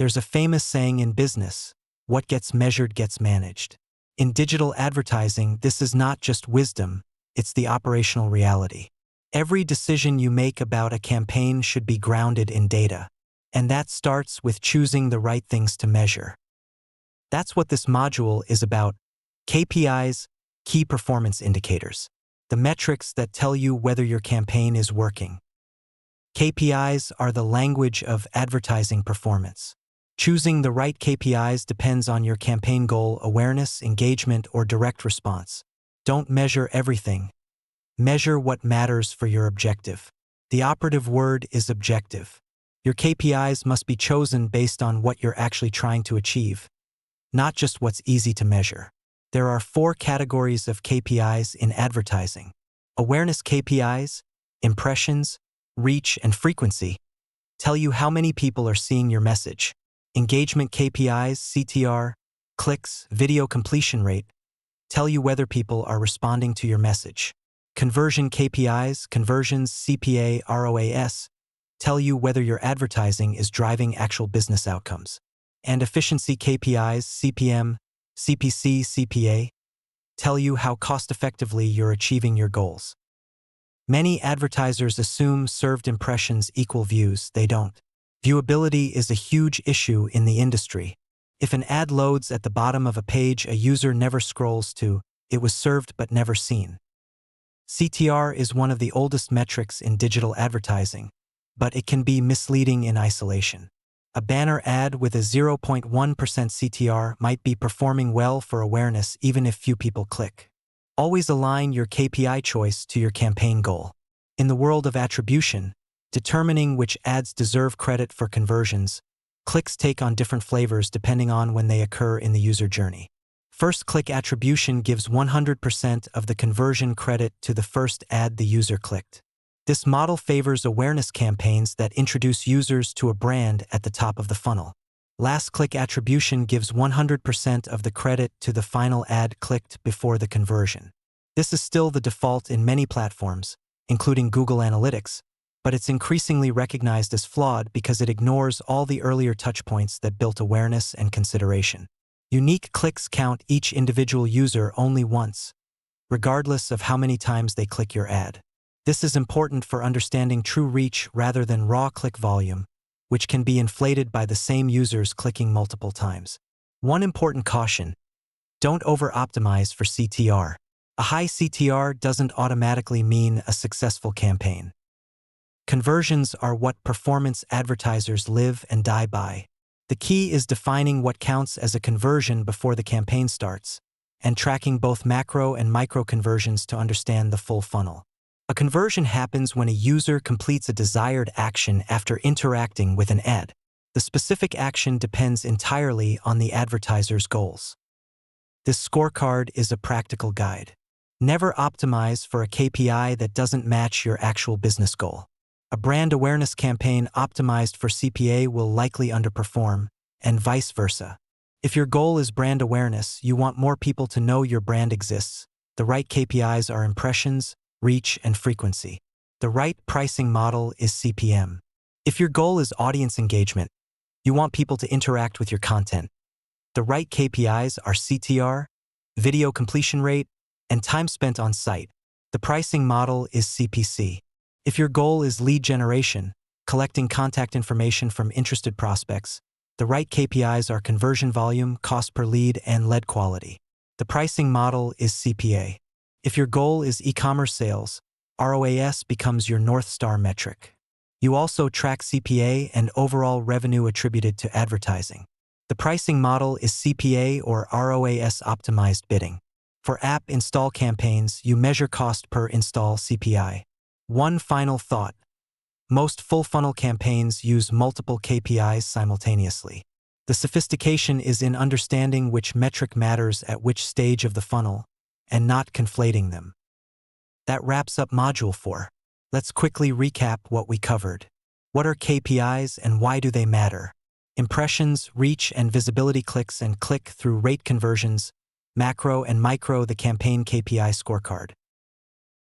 There's a famous saying in business, what gets measured gets managed. In digital advertising, this is not just wisdom, it's the operational reality. Every decision you make about a campaign should be grounded in data. And that starts with choosing the right things to measure. That's what this module is about. KPIs, key performance indicators. The metrics that tell you whether your campaign is working. KPIs are the language of advertising performance. Choosing the right KPIs depends on your campaign goal, awareness, engagement, or direct response. Don't measure everything. Measure what matters for your objective. The operative word is objective. Your KPIs must be chosen based on what you're actually trying to achieve, not just what's easy to measure. There are 4 categories of KPIs in advertising. Awareness KPIs, impressions, reach, and frequency tell you how many people are seeing your message. Engagement KPIs, CTR, clicks, video completion rate, tell you whether people are responding to your message. Conversion KPIs, conversions, CPA, ROAS, tell you whether your advertising is driving actual business outcomes. And efficiency KPIs, CPM, CPC, CPA, tell you how cost-effectively you're achieving your goals. Many advertisers assume served impressions equal views. They don't. Viewability is a huge issue in the industry. If an ad loads at the bottom of a page a user never scrolls to, it was served but never seen. CTR is one of the oldest metrics in digital advertising, but it can be misleading in isolation. A banner ad with a 0.1% CTR might be performing well for awareness even if few people click. Always align your KPI choice to your campaign goal. In the world of attribution, determining which ads deserve credit for conversions, clicks take on different flavors depending on when they occur in the user journey. First click attribution gives 100% of the conversion credit to the first ad the user clicked. This model favors awareness campaigns that introduce users to a brand at the top of the funnel. Last click attribution gives 100% of the credit to the final ad clicked before the conversion. This is still the default in many platforms, including Google Analytics, but it's increasingly recognized as flawed because it ignores all the earlier touchpoints that built awareness and consideration. Unique clicks count each individual user only once, regardless of how many times they click your ad. This is important for understanding true reach rather than raw click volume, which can be inflated by the same users clicking multiple times. One important caution: don't over-optimize for CTR. A high CTR doesn't automatically mean a successful campaign. Conversions are what performance advertisers live and die by. The key is defining what counts as a conversion before the campaign starts, and tracking both macro and micro conversions to understand the full funnel. A conversion happens when a user completes a desired action after interacting with an ad. The specific action depends entirely on the advertiser's goals. This scorecard is a practical guide. Never optimize for a KPI that doesn't match your actual business goal. A brand awareness campaign optimized for CPA will likely underperform, and vice versa. If your goal is brand awareness, you want more people to know your brand exists. The right KPIs are impressions, reach, and frequency. The right pricing model is CPM. If your goal is audience engagement, you want people to interact with your content. The right KPIs are CTR, video completion rate, and time spent on site. The pricing model is CPC. If your goal is lead generation, collecting contact information from interested prospects, the right KPIs are conversion volume, cost per lead, and lead quality. The pricing model is CPA. If your goal is e-commerce sales, ROAS becomes your North Star metric. You also track CPA and overall revenue attributed to advertising. The pricing model is CPA or ROAS optimized bidding. For app install campaigns, you measure cost per install CPI. One final thought: most full funnel campaigns use multiple KPIs simultaneously. The sophistication is in understanding which metric matters at which stage of the funnel, and not conflating them. That wraps up Module 4. Let's quickly recap what we covered. What are KPIs and why do they matter? Impressions, reach and visibility, clicks and click-through rate, conversions, macro and micro, the campaign KPI scorecard.